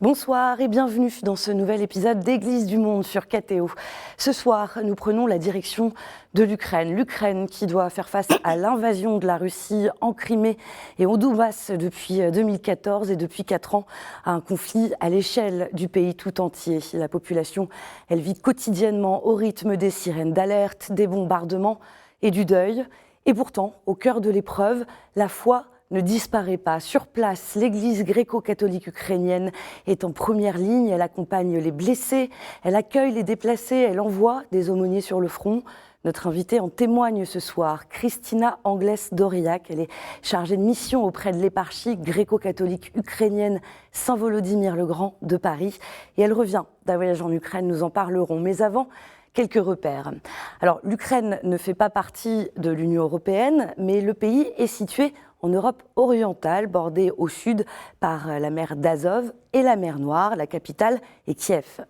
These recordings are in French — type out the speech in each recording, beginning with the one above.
Bonsoir et bienvenue dans ce nouvel épisode d'Église du Monde sur KTO. Ce soir, nous prenons la direction de l'Ukraine. L'Ukraine qui doit faire face à l'invasion de la Russie en Crimée et au Donbass depuis 2014 et depuis 4 ans à un conflit à l'échelle du pays tout entier. La population, elle vit quotidiennement au rythme des sirènes d'alerte, des bombardements et du deuil. Et pourtant, au cœur de l'épreuve, la foi ne disparaît pas. Sur place, l'église gréco-catholique ukrainienne est en première ligne. Elle accompagne les blessés, elle accueille les déplacés, elle envoie des aumôniers sur le front. Notre invitée en témoigne ce soir, Kristina Angles-Doriak. Elle est chargée de mission auprès de l'éparchie gréco-catholique ukrainienne Saint-Volodymyr le Grand de Paris. Et elle revient d'un voyage en Ukraine, nous en parlerons. Mais avant, quelques repères. Alors, l'Ukraine ne fait pas partie de l'Union européenne, mais le pays est situé en Europe orientale, bordée au sud par la mer d'Azov et la mer Noire. La capitale est Kiev.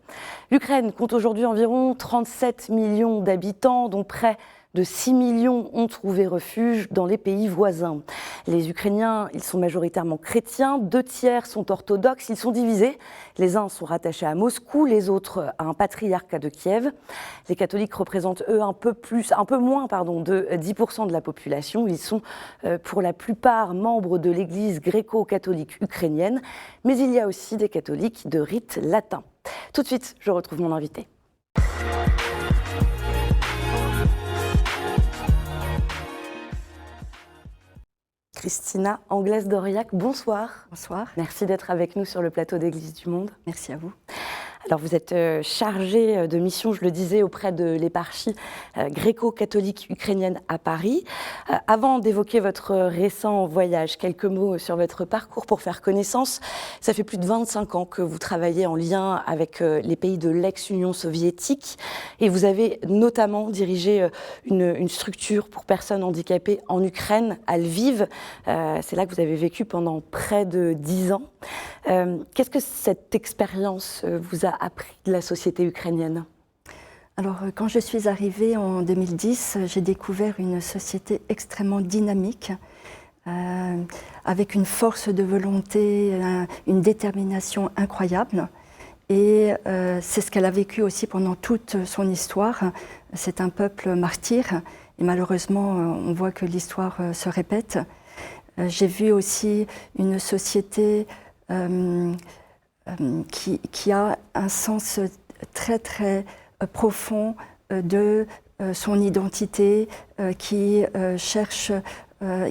L'Ukraine compte aujourd'hui environ 37 millions d'habitants, dont près de 6 millions ont trouvé refuge dans les pays voisins. Les Ukrainiens, ils sont majoritairement chrétiens, 2 tiers sont orthodoxes, ils sont divisés. Les uns sont rattachés à Moscou, les autres à un patriarcat de Kiev. Les catholiques représentent, eux, un peu moins de 10% de la population. Ils sont pour la plupart membres de l'église gréco-catholique ukrainienne, mais il y a aussi des catholiques de rite latin. Tout de suite, je retrouve mon invité. Kristina Angles-Doriak, bonsoir. Bonsoir. Merci d'être avec nous sur le plateau d'Église du Monde. Merci à vous. Alors vous êtes chargée de mission, je le disais, auprès de l'éparchie gréco-catholique ukrainienne à Paris. Avant d'évoquer votre récent voyage, quelques mots sur votre parcours pour faire connaissance. Ça fait plus de 25 ans que vous travaillez en lien avec les pays de l'ex-Union soviétique et vous avez notamment dirigé une structure pour personnes handicapées en Ukraine, à Lviv. C'est là que vous avez vécu pendant près de 10 ans. Qu'est-ce que cette expérience vous a appris de la société ukrainienne ? Alors, quand je suis arrivée en 2010, j'ai découvert une société extrêmement dynamique, avec une force de volonté, une détermination incroyable. Et c'est ce qu'elle a vécu aussi pendant toute son histoire. C'est un peuple martyr, et malheureusement, on voit que l'histoire se répète. J'ai vu aussi une société qui a un sens très très profond de son identité, qui cherche,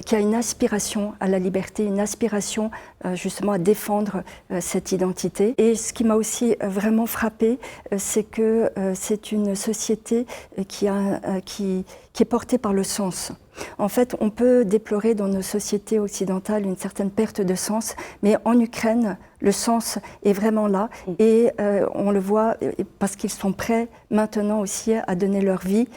qui a une aspiration à la liberté, une aspiration justement à défendre cette identité. Et ce qui m'a aussi vraiment frappée, c'est que c'est une société qui est portée par le sens. En fait, on peut déplorer dans nos sociétés occidentales une certaine perte de sens, mais en Ukraine, le sens est vraiment là et on le voit parce qu'ils sont prêts maintenant aussi à donner leur vie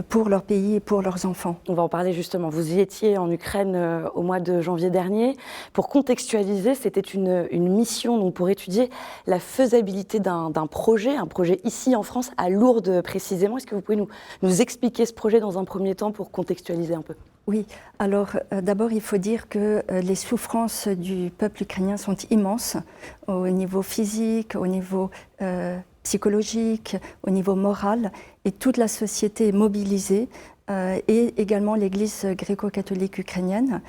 pour leur pays et pour leurs enfants. On va en parler justement. Vous y étiez en Ukraine au mois de janvier dernier. Pour contextualiser, c'était une mission donc, pour étudier la faisabilité d'un projet, un projet ici en France, à Lourdes précisément. Est-ce que vous pouvez nous expliquer ce projet dans un premier temps pour contextualiser un peu ? Oui, alors d'abord il faut dire que les souffrances du peuple ukrainien sont immenses au niveau physique, au niveau psychologique, au niveau moral, et toute la société est mobilisée, et également l'Église gréco-catholique ukrainienne.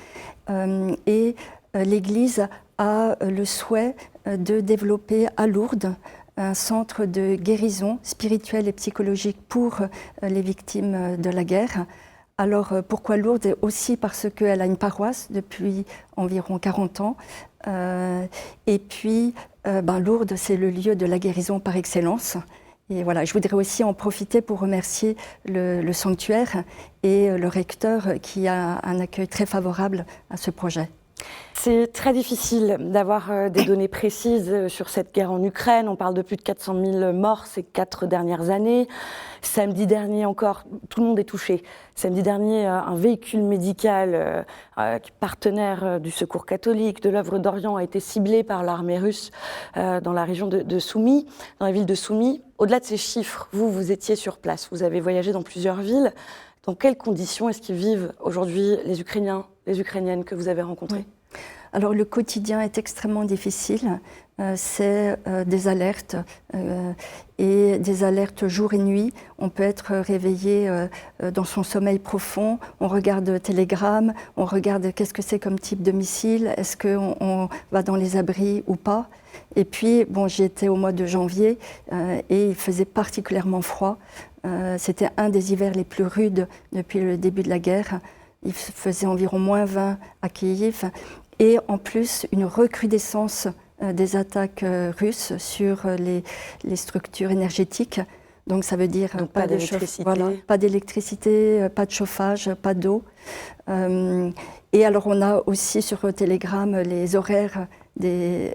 Et l'Église a le souhait de développer à Lourdes un centre de guérison spirituelle et psychologique pour les victimes de la guerre. Alors, pourquoi Lourdes ? Aussi parce qu'elle a une paroisse depuis environ 40 ans. Et puis, Lourdes, c'est le lieu de la guérison par excellence. Et voilà, je voudrais aussi en profiter pour remercier le sanctuaire et le recteur qui a un accueil très favorable à ce projet. C'est très difficile d'avoir des données précises sur cette guerre en Ukraine. On parle de plus de 400 000 morts ces 4 dernières années. Samedi dernier encore, tout le monde est touché. Samedi dernier, un véhicule médical, partenaire du Secours catholique, de l'œuvre d'Orient, a été ciblé par l'armée russe dans la région de Soumy, dans la ville de Soumy. Au-delà de ces chiffres, vous étiez sur place, vous avez voyagé dans plusieurs villes. Dans quelles conditions est-ce qu'ils vivent aujourd'hui les Ukrainiens, les Ukrainiennes que vous avez rencontrés ? Alors le quotidien est extrêmement difficile. c'est des alertes et des alertes jour et nuit. On peut être réveillé dans son sommeil profond, on regarde Telegram, on regarde qu'est-ce que c'est comme type de missile, est-ce qu'on va dans les abris ou pas. Et puis, bon, j'y étais au mois de janvier et il faisait particulièrement froid. C'était un des hivers les plus rudes depuis le début de la guerre. Il faisait environ -20 à Kiev. Et en plus, une recrudescence des attaques russes sur les structures énergétiques. Donc ça veut dire pas d'électricité, pas d'électricité, pas de chauffage, pas d'eau. Et alors on a aussi sur Telegram les horaires de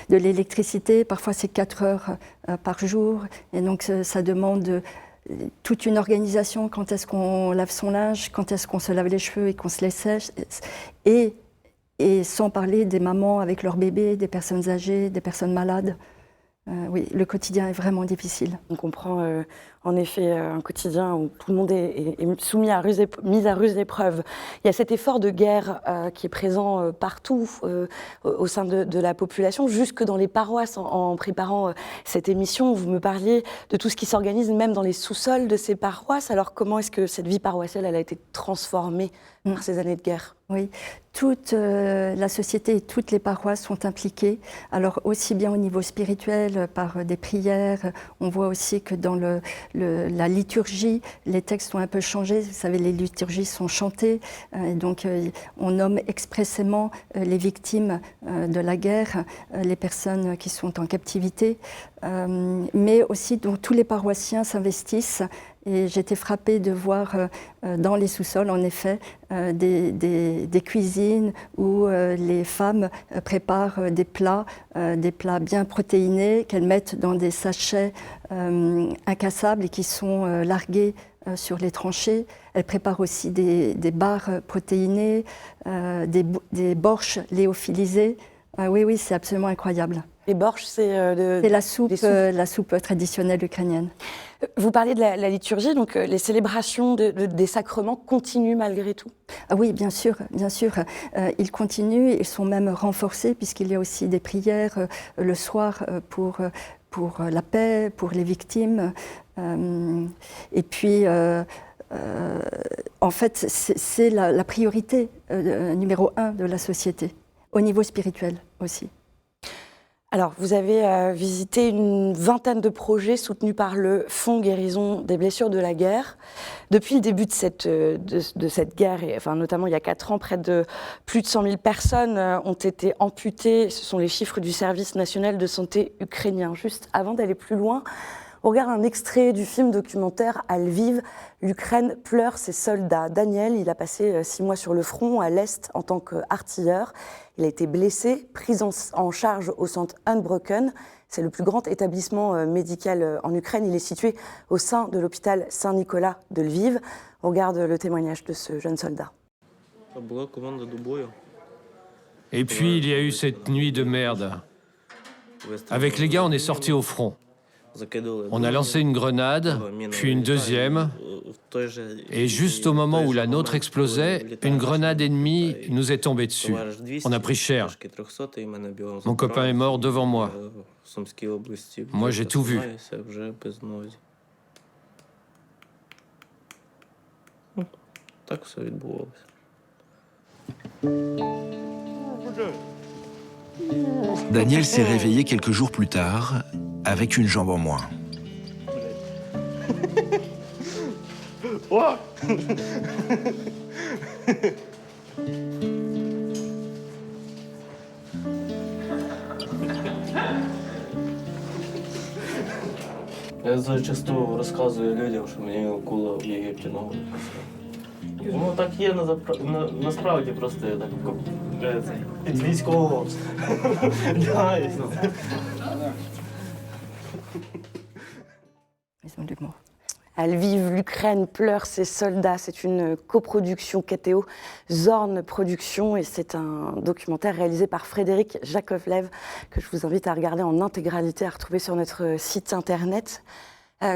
l'électricité. Parfois c'est 4 heures par jour. Et donc ça demande toute une organisation. Quand est-ce qu'on lave son linge, quand est-ce qu'on se lave les cheveux et qu'on se les sèche. Et sans parler des mamans avec leurs bébés, des personnes âgées, des personnes malades. Oui, le quotidien est vraiment difficile. On comprend en effet un quotidien où tout le monde est soumis à mis à rude épreuve. Il y a cet effort de guerre qui est présent partout au sein de la population, jusque dans les paroisses. En préparant cette émission, vous me parliez de tout ce qui s'organise même dans les sous-sols de ces paroisses. Alors comment est-ce que cette vie paroissiale elle a été transformée par ces années de guerre? Oui, toute la société et toutes les paroisses sont impliquées. Alors aussi bien au niveau spirituel, par des prières. On voit aussi que dans la liturgie, les textes ont un peu changé. Vous savez, les liturgies sont chantées. Donc on nomme expressément les victimes de la guerre, les personnes qui sont en captivité. Mais aussi, donc, tous les paroissiens s'investissent. Et j'étais frappée de voir dans les sous-sols, en effet, des cuisines où les femmes préparent des plats bien protéinés qu'elles mettent dans des sachets incassables et qui sont largués sur les tranchées. Elles préparent aussi des barres protéinées, des borshs léophilisés. Oui, c'est absolument incroyable. Les borshs, c'est la soupe traditionnelle ukrainienne. Vous parliez de la liturgie, donc les célébrations des sacrements continuent malgré tout? Ah oui, bien sûr, bien sûr. Ils continuent, ils sont même renforcés puisqu'il y a aussi des prières le soir pour la paix, pour les victimes. Et puis, en fait, c'est la priorité numéro 1 de la société, au niveau spirituel aussi. Alors, vous avez visité une vingtaine de projets soutenus par le Fonds Guérison des blessures de la guerre. Depuis le début de cette guerre, et, enfin, notamment il y a 4 ans, plus de 100 000 personnes ont été amputées. Ce sont les chiffres du Service national de santé ukrainien. Juste avant d'aller plus loin, on regarde un extrait du film documentaire « À Lviv, l'Ukraine pleure ses soldats ». Daniel, il a passé 6 mois sur le front, à l'Est, en tant qu'artilleur. Il a été blessé, pris en charge au centre Unbroken. C'est le plus grand établissement médical en Ukraine. Il est situé au sein de l'hôpital Saint-Nicolas de Lviv. On regarde le témoignage de ce jeune soldat. Et puis, il y a eu cette nuit de merde. Avec les gars, on est sortis au front. On a lancé une grenade, puis une deuxième, et juste au moment où la nôtre explosait, une grenade ennemie nous est tombée dessus. On a pris cher. Mon copain est mort devant moi. Moi, j'ai tout vu. Daniel s'est réveillé quelques jours plus tard, avec une jambe en moins. Я зачасту розказую людям, що мені кула в Єгипті ногу. Ну так є насправді, просто я так під військового. À Lviv, l'Ukraine pleure ses soldats. C'est une coproduction KTO Zorn Productions et c'est un documentaire réalisé par Frédéric Jakovlev que je vous invite à regarder en intégralité, à retrouver sur notre site internet.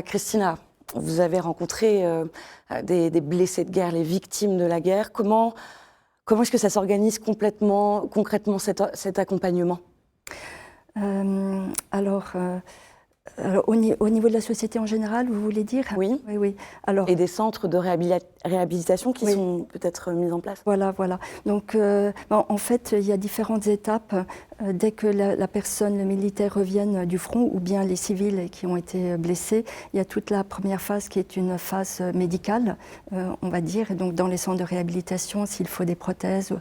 Christina, vous avez rencontré des blessés de guerre, les victimes de la guerre. Comment est-ce que ça s'organise concrètement cet accompagnement ? Alors, au niveau de la société en général, vous voulez dire? Oui. Oui. Alors, et des centres de réhabilitation qui sont peut-être mis en place. Voilà. Donc, en fait, il y a différentes étapes. Dès que la personne, le militaire, revienne du front, ou bien les civils qui ont été blessés, il y a toute la première phase qui est une phase médicale, on va dire, et donc dans les centres de réhabilitation, s'il faut des prothèses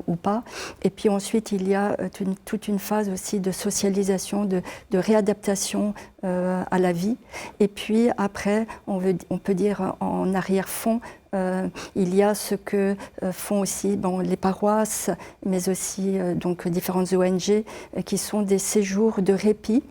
ou pas. Et puis ensuite, il y a toute une phase aussi de socialisation, de réadaptation à la vie. Et puis après, on peut dire en arrière-fond, il y a ce que font aussi les paroisses, mais aussi donc différentes ONG qui sont des séjours de répit.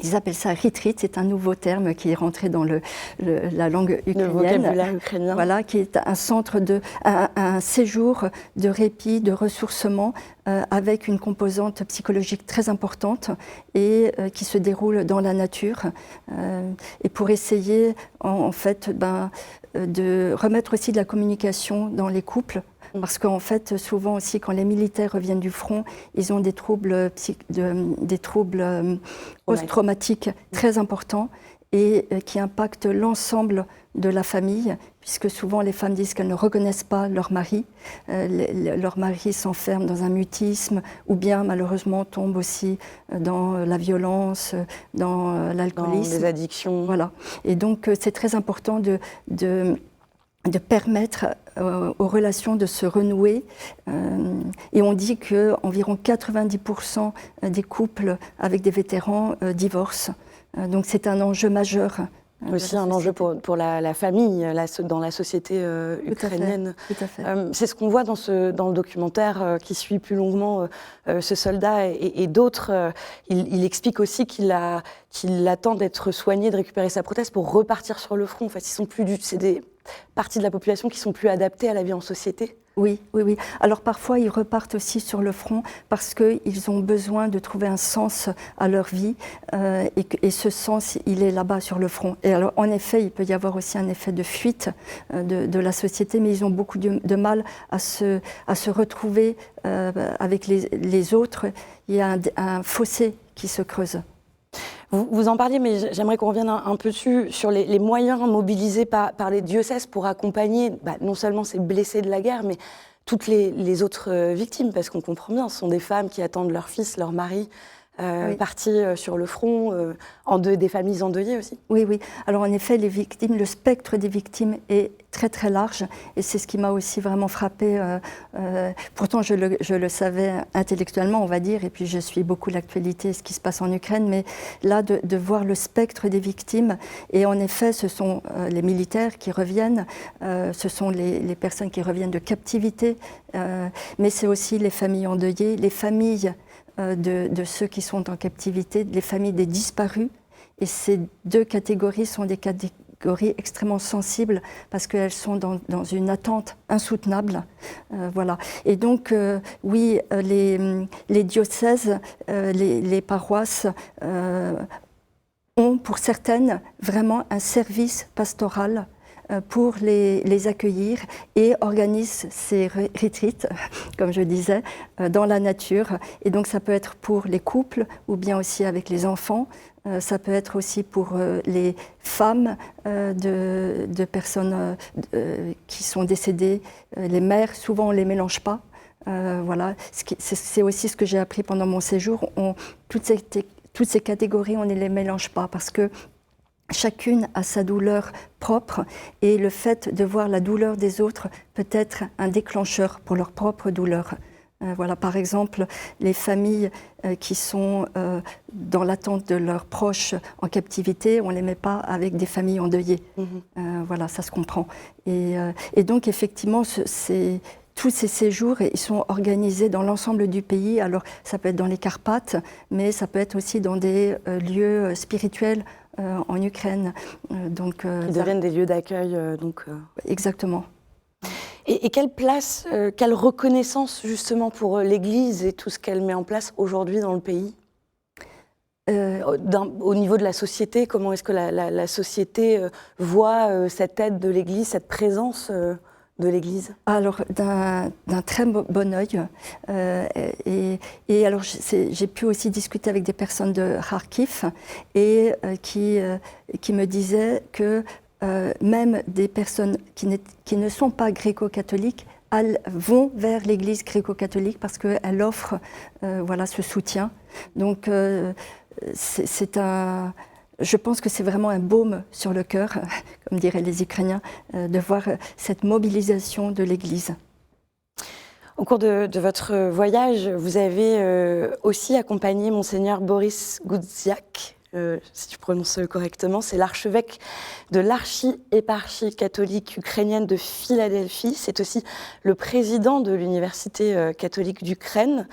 Ils appellent ça retreat, c'est un nouveau terme qui est rentré dans la langue ukrainienne. Le vocabulaire ukrainien. Voilà, qui est un séjour de répit, de ressourcement avec une composante psychologique très importante et qui se déroule dans la nature. Et pour essayer, en fait, de remettre aussi de la communication dans les couples. Parce qu'en fait, souvent aussi, quand les militaires reviennent du front, ils ont des troubles post-traumatiques très importants et qui impactent l'ensemble de la famille, puisque souvent les femmes disent qu'elles ne reconnaissent pas leur mari. Leur mari s'enferme dans un mutisme ou bien malheureusement tombe aussi dans la violence, dans l'alcoolisme. Dans les addictions. Voilà. Et donc c'est très important de permettre aux relations de se renouer. Et on dit qu'environ 90% des couples avec des vétérans divorcent. Donc c'est un enjeu majeur. Aussi un enjeu pour la famille dans la société ukrainienne. Tout à fait. C'est ce qu'on voit dans le documentaire qui suit plus longuement ce soldat et d'autres. Il explique aussi qu'il attend d'être soigné, de récupérer sa prothèse pour repartir sur le front. En fait, c'est des parties de la population qui sont plus adaptées à la vie en société. Oui. Alors parfois, ils repartent aussi sur le front parce qu'ils ont besoin de trouver un sens à leur vie et ce sens, il est là-bas sur le front. Et alors, en effet, il peut y avoir aussi un effet de fuite de la société, mais ils ont beaucoup de mal à se retrouver avec les autres. Il y a un fossé qui se creuse. Vous en parliez, mais j'aimerais qu'on revienne un peu dessus, sur les moyens mobilisés par les diocèses pour accompagner non seulement ces blessés de la guerre, mais toutes les autres victimes, parce qu'on comprend bien, ce sont des femmes qui attendent leur fils, leur mari, partis sur le front, des familles endeuillées aussi. Oui. Alors en effet, les victimes, le spectre des victimes est très très large et c'est ce qui m'a aussi vraiment frappée. Pourtant, je le savais intellectuellement, on va dire, et puis je suis beaucoup l'actualité, ce qui se passe en Ukraine, mais là, de voir le spectre des victimes, et en effet, ce sont les militaires qui reviennent, ce sont les personnes qui reviennent de captivité, mais c'est aussi les familles endeuillées, les familles de ceux qui sont en captivité, les familles des disparus. Et ces deux catégories sont des catégories extrêmement sensibles parce qu'elles sont dans une attente insoutenable. Voilà. Et donc, oui, les diocèses, les paroisses ont pour certaines vraiment un service pastoral pour les accueillir et organisent ces retreats, comme je disais, dans la nature. Et donc ça peut être pour les couples ou bien aussi avec les enfants. Ça peut être aussi pour les femmes de personnes qui sont décédées. Les mères, souvent on ne les mélange pas. Voilà. C'est aussi ce que j'ai appris pendant mon séjour. Toutes ces catégories, on ne les mélange pas parce que chacune a sa douleur propre et le fait de voir la douleur des autres peut être un déclencheur pour leur propre douleur. Voilà, par exemple, les familles qui sont dans l'attente de leurs proches en captivité, on ne les met pas avec des familles endeuillées. Voilà, ça se comprend. Et donc, effectivement, tous ces séjours, ils sont organisés dans l'ensemble du pays. Alors, ça peut être dans les Carpates, mais ça peut être aussi dans des lieux spirituels en Ukraine. Qui deviennent des lieux d'accueil. Exactement. Et quelle place, quelle reconnaissance justement pour l'Église et tout ce qu'elle met en place aujourd'hui dans le pays au niveau de la société, comment est-ce que la société voit cette aide de l'Église, cette présence de l'Église? Alors, d'un très bon œil. Et alors, j'ai pu aussi discuter avec des personnes de Kharkiv et qui me disaient que même des personnes qui ne sont pas gréco-catholiques vont vers l'Église gréco-catholique parce qu'elle offre voilà, ce soutien. Donc, je pense que c'est vraiment un baume sur le cœur, comme diraient les Ukrainiens, de voir cette mobilisation de l'Église. Au cours de votre voyage, vous avez aussi accompagné Monseigneur Boris Gudziak, si je prononce correctement, c'est l'archevêque de l'archi-éparchie catholique ukrainienne de Philadelphie. C'est aussi le président de l'Université catholique d'Ukraine.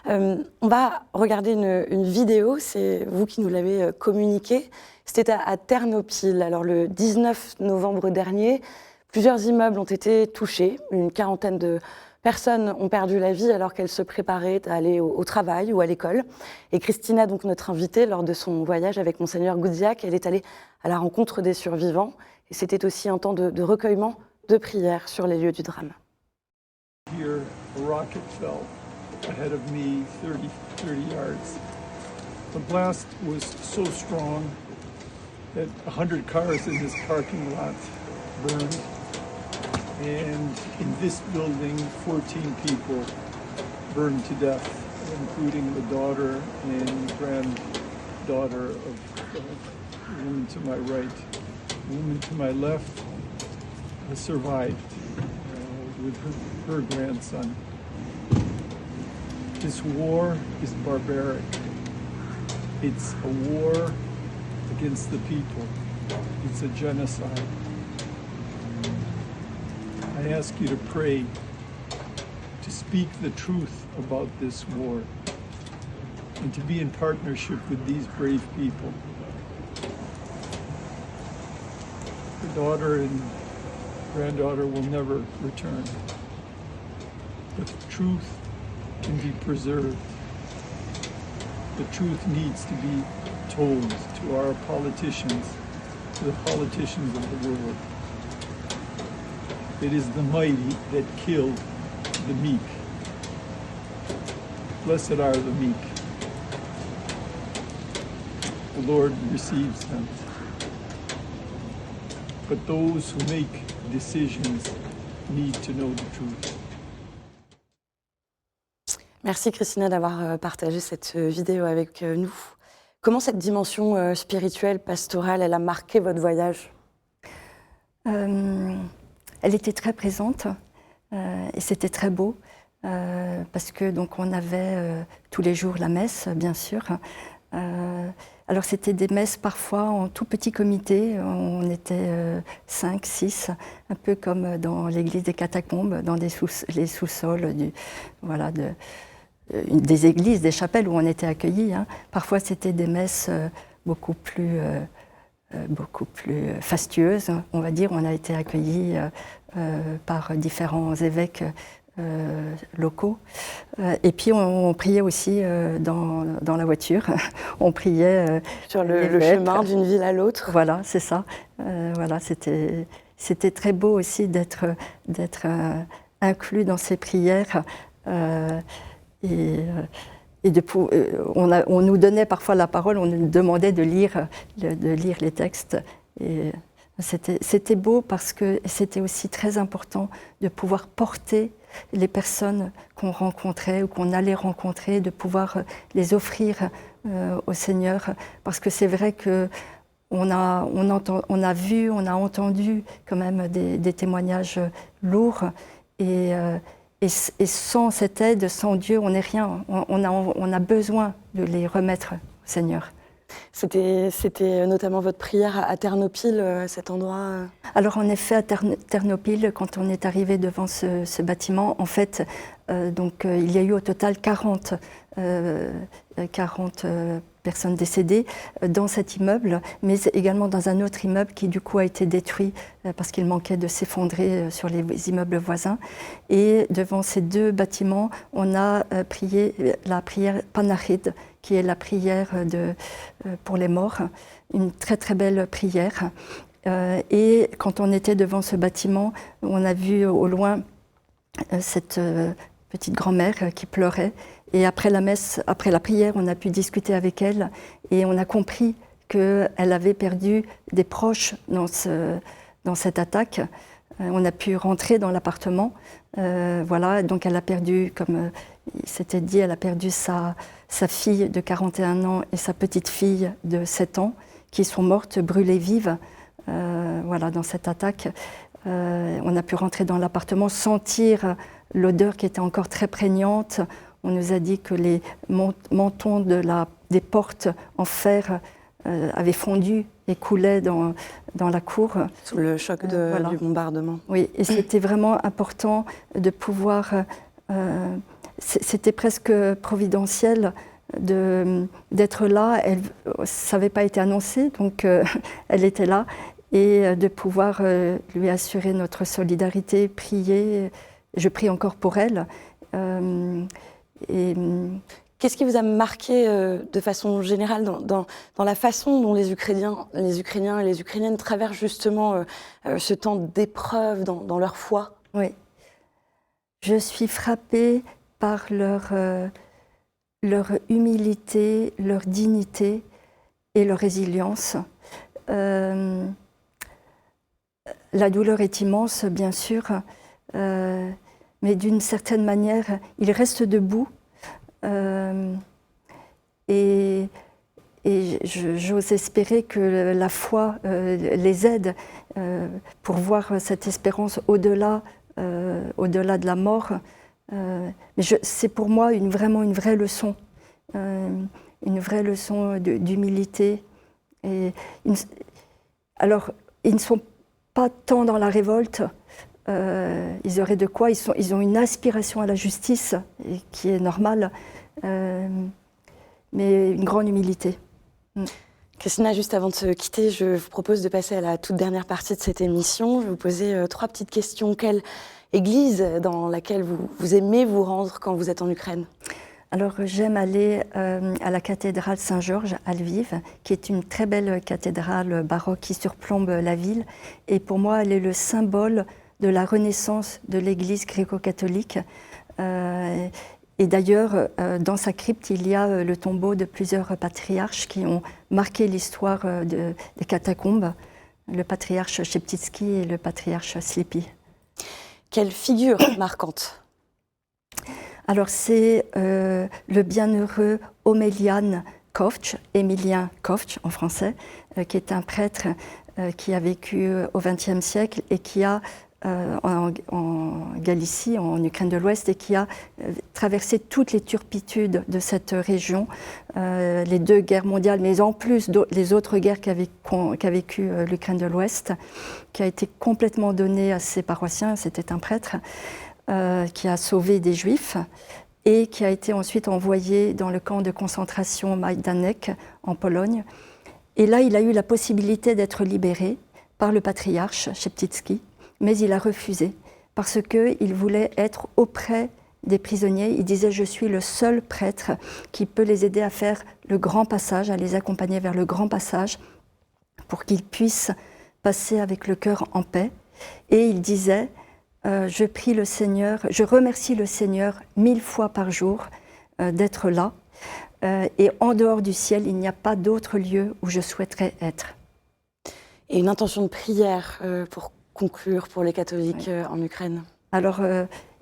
On va regarder une vidéo, c'est vous qui nous l'avez communiquée. C'était à Ternopil. Alors, le 19 novembre dernier, plusieurs immeubles ont été touchés. Une quarantaine de personnes ont perdu la vie alors qu'elles se préparaient à aller au travail ou à l'école. Et Christina, donc notre invitée, lors de son voyage avec Monseigneur Gudziak, elle est allée à la rencontre des survivants. Et c'était aussi un temps de recueillement, de prière sur les lieux du drame. Here, a rocket fell ahead of me 30 yards. The blast was so strong that 100 cars in this parking lot burned. And in this building, 14 people burned to death, including the daughter and granddaughter of the woman to my right. The woman to my left survived with her grandson. This war is barbaric. It's a war against the people. It's a genocide. I ask you to pray, to speak the truth about this war, and to be in partnership with these brave people. The daughter and granddaughter will never return, but the truth can be preserved. The truth needs to be told to our politicians, to the politicians of the world. It is the mighty that killed the meek. Blessed are the meek. The Lord receives them. But those who make decisions need to know the truth. Merci Christina d'avoir partagé cette vidéo avec nous. Comment cette dimension spirituelle, pastorale, elle a marqué votre voyage? Elle était très présente et c'était très beau parce que donc on avait tous les jours la messe, bien sûr. Alors c'était des messes parfois en tout petit comité, on était 5, 6, un peu comme dans l'église des Catacombes, dans les sous-sols des églises, des chapelles où on était accueillis. Hein. Parfois c'était des messes beaucoup plus fastueuses, on va dire. On a été accueillis par différents évêques locaux. Et puis on priait aussi dans la voiture. On priait sur le chemin d'une ville à l'autre. Voilà, c'est ça. Voilà, c'était très beau aussi d'être inclus dans ces prières. On nous donnait parfois la parole, on nous demandait de lire les textes. Et c'était beau parce que c'était aussi très important de pouvoir porter les personnes qu'on rencontrait ou qu'on allait rencontrer, de pouvoir les offrir au Seigneur. Parce que c'est vrai qu'on a vu, on a entendu quand même des témoignages lourds. Et sans cette aide, sans Dieu, on n'est rien. On a besoin de les remettre au Seigneur. C'était notamment votre prière à Ternopil, cet endroit Alors en effet, à Ternopil, quand on est arrivé devant ce bâtiment, en fait, il y a eu au total 40 personnes décédées dans cet immeuble, mais également dans un autre immeuble qui du coup a été détruit parce qu'il manquait de s'effondrer sur les immeubles voisins. Et devant ces deux bâtiments, on a prié la prière Panachid, qui est la prière pour les morts, une très très belle prière. Et quand on était devant ce bâtiment, on a vu au loin cette petite grand-mère qui pleurait. Et après la messe, après la prière, on a pu discuter avec elle et on a compris qu'elle avait perdu des proches dans cette attaque. On a pu rentrer dans l'appartement. Voilà, donc elle a perdu, comme il s'était dit, elle a perdu sa fille de 41 ans et sa petite fille de 7 ans qui sont mortes brûlées vives voilà, dans cette attaque. On a pu rentrer dans l'appartement, sentir l'odeur qui était encore très prégnante. On nous a dit que les mentons des portes en fer avaient fondu et coulaient dans la cour. Sous le choc voilà. du bombardement. Oui, et c'était vraiment important de pouvoir... c'était presque providentiel d'être là. Ça n'avait pas été annoncé, donc elle était là. Et de pouvoir lui assurer notre solidarité, prier. Je prie encore pour elle. Qu'est-ce qui vous a marqué de façon générale dans la façon dont les Ukrainiens et les Ukrainiennes traversent justement ce temps d'épreuve dans leur foi? Oui. Je suis frappée par leur humilité, leur dignité et leur résilience. La douleur est immense, bien sûr, mais d'une certaine manière, ils restent debout. Et j'ose espérer que la foi les aide pour voir cette espérance au-delà de la mort. Mais c'est pour moi vraiment une vraie leçon, d'humilité. Alors, ils ne sont pas tant dans la révolte. Ils auraient de quoi, ils ont une aspiration à la justice qui est normale, mais une grande humilité. Christina, juste avant de se quitter, je vous propose de passer à la toute dernière partie de cette émission. Je vais vous poser 3 petites questions. Quelle église dans laquelle vous aimez vous rendre quand vous êtes en Ukraine? Alors j'aime aller à la cathédrale Saint-Georges à Lviv, qui est une très belle cathédrale baroque qui surplombe la ville. Et pour moi, elle est le symbole de la renaissance de l'Église gréco-catholique. Et d'ailleurs, dans sa crypte, il y a le tombeau de plusieurs patriarches qui ont marqué l'histoire des catacombes, le patriarche Sheptytsky et le patriarche Slipi. Quelle figure marquante? Alors c'est le bienheureux Omelian Kovch, Émilien Kovch en français, qui est un prêtre qui a vécu au XXe siècle et qui a en Galicie, en Ukraine de l'Ouest, et qui a traversé toutes les turpitudes de cette région, les 2 guerres mondiales, mais en plus les autres guerres qu'a vécu l'Ukraine de l'Ouest, qui a été complètement donné à ses paroissiens. C'était un prêtre qui a sauvé des Juifs et qui a été ensuite envoyé dans le camp de concentration Majdanek en Pologne. Et là, il a eu la possibilité d'être libéré par le patriarche Sheptytsky, mais il a refusé parce qu'il voulait être auprès des prisonniers. Il disait « Je suis le seul prêtre qui peut les aider à faire le grand passage, à les accompagner vers le grand passage pour qu'ils puissent passer avec le cœur en paix. » Et il disait je prie le Seigneur, je remercie le Seigneur 1000 fois par jour d'être là. Et en dehors du ciel, il n'y a pas d'autre lieu où je souhaiterais être. Et une intention de prière pour conclure pour les catholiques en Ukraine? Alors,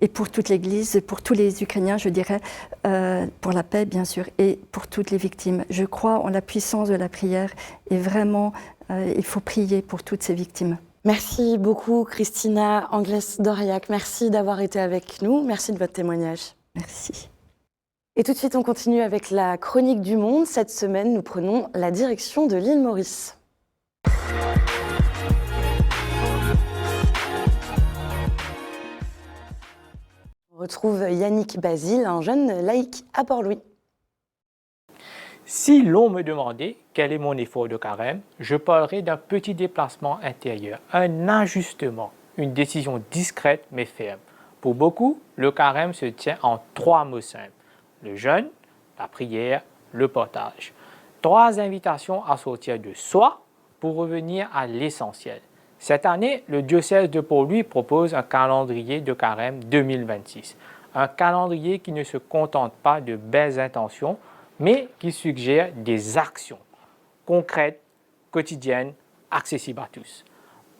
et pour toute l'Église, pour tous les Ukrainiens, je dirais, pour la paix, bien sûr, et pour toutes les victimes. Je crois en la puissance de la prière et vraiment, il faut prier pour toutes ces victimes. Merci beaucoup, Christina Angles-Doriac. Merci d'avoir été avec nous. Merci de votre témoignage. Merci. Et tout de suite, on continue avec la chronique du monde. Cette semaine, nous prenons la direction de l'île Maurice. On retrouve Yannick Basile, un jeune laïc à Port-Louis. Si l'on me demandait quel est mon effort de carême, je parlerai d'un petit déplacement intérieur, un ajustement, une décision discrète mais ferme. Pour beaucoup, le carême se tient en 3 mots simples: le jeûne, la prière, le partage. 3 invitations à sortir de soi pour revenir à l'essentiel. Cette année, le diocèse de Port-Louis propose un calendrier de carême 2026. Un calendrier qui ne se contente pas de belles intentions, mais qui suggère des actions concrètes, quotidiennes, accessibles à tous.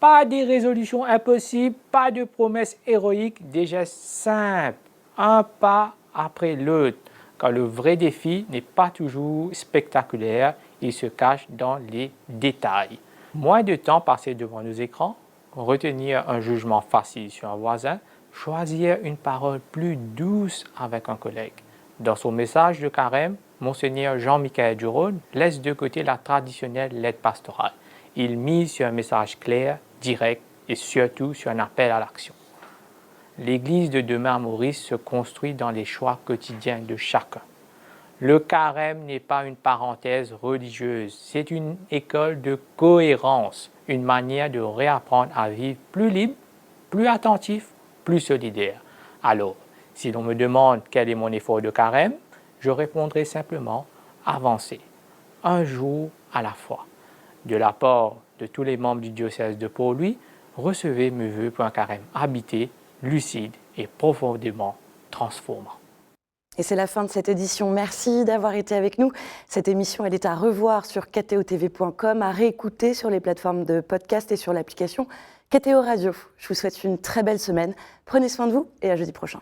Pas des résolutions impossibles, pas de promesses héroïques, des gestes simples, un pas après l'autre, car le vrai défi n'est pas toujours spectaculaire, il se cache dans les détails. Moins de temps passé devant nos écrans, retenir un jugement facile sur un voisin, choisir une parole plus douce avec un collègue. Dans son message de carême, Monseigneur Jean-Michel Duron laisse de côté la traditionnelle lettre pastorale. Il mise sur un message clair, direct et surtout sur un appel à l'action. L'Église de demain à Maurice se construit dans les choix quotidiens de chacun. Le carême n'est pas une parenthèse religieuse, c'est une école de cohérence, une manière de réapprendre à vivre plus libre, plus attentif, plus solidaire. Alors, si l'on me demande quel est mon effort de carême, je répondrai simplement avancer, un jour à la fois. De la part de tous les membres du diocèse de Port-Louis, recevez mes vœux pour un carême habité, lucide et profondément transformant. Et c'est la fin de cette édition. Merci d'avoir été avec nous. Cette émission, elle est à revoir sur kto.tv.com, à réécouter sur les plateformes de podcast et sur l'application KTO Radio. Je vous souhaite une très belle semaine. Prenez soin de vous et à jeudi prochain.